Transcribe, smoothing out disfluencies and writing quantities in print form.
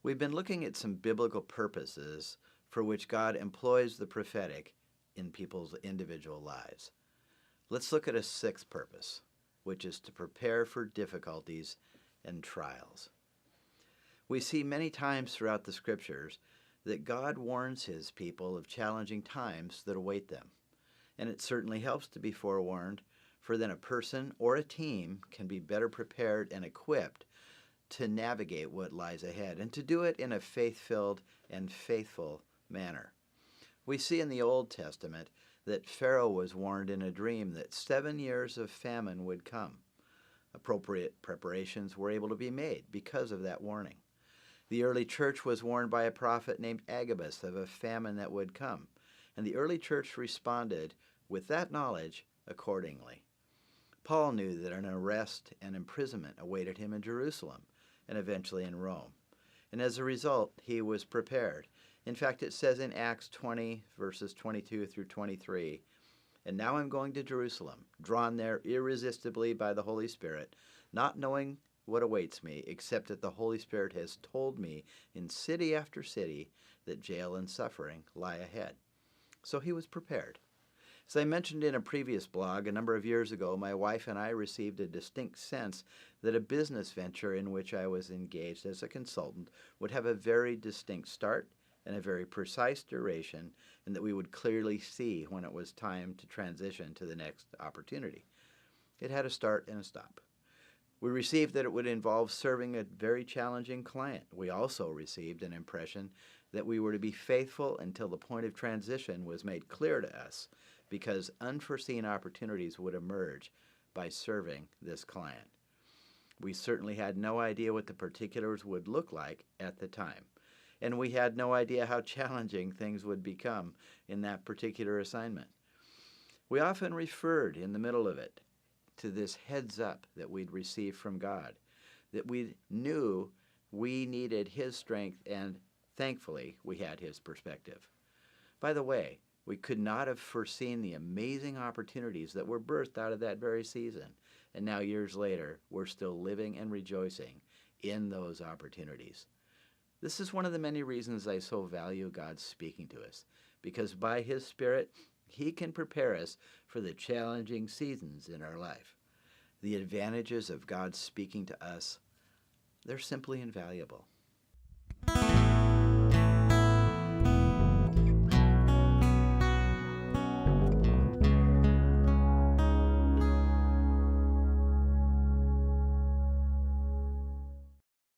We've been looking at some biblical purposes for which God employs the prophetic in people's individual lives. Let's look at a sixth purpose, which is to prepare for difficulties and trials. We see many times throughout the Scriptures that God warns his people of challenging times that await them. And it certainly helps to be forewarned, for then a person or a team can be better prepared and equipped to navigate what lies ahead and to do it in a faith-filled and faithful manner. We see in the Old Testament that Pharaoh was warned in a dream that 7 years of famine would come. Appropriate preparations were able to be made because of that warning. The early church was warned by a prophet named Agabus of a famine that would come, and the early church responded with that knowledge accordingly. Paul knew that an arrest and imprisonment awaited him in Jerusalem and eventually in Rome, and as a result, he was prepared. In fact, it says in Acts 20, verses 22 through 23, "And now I'm going to Jerusalem, drawn there irresistibly by the Holy Spirit, not knowing what awaits me, except that the Holy Spirit has told me in city after city that jail and suffering lie ahead." So he was prepared. As I mentioned in a previous blog, a number of years ago, my wife and I received a distinct sense that a business venture in which I was engaged as a consultant would have a very distinct start and a very precise duration, and that we would clearly see when it was time to transition to the next opportunity. It had a start and a stop. We received that it would involve serving a very challenging client. We also received an impression that we were to be faithful until the point of transition was made clear to us, because unforeseen opportunities would emerge by serving this client. We certainly had no idea what the particulars would look like at the time, and we had no idea how challenging things would become in that particular assignment. We often referred in the middle of it to this heads up that we'd received from God, that we knew we needed his strength, and thankfully we had his perspective. By the way, we could not have foreseen the amazing opportunities that were birthed out of that very season, and now years later we're still living and rejoicing in those opportunities. This is one of the many reasons I so value God speaking to us, because by his Spirit, he can prepare us for the challenging seasons in our life. The advantages of God speaking to us, they're simply invaluable.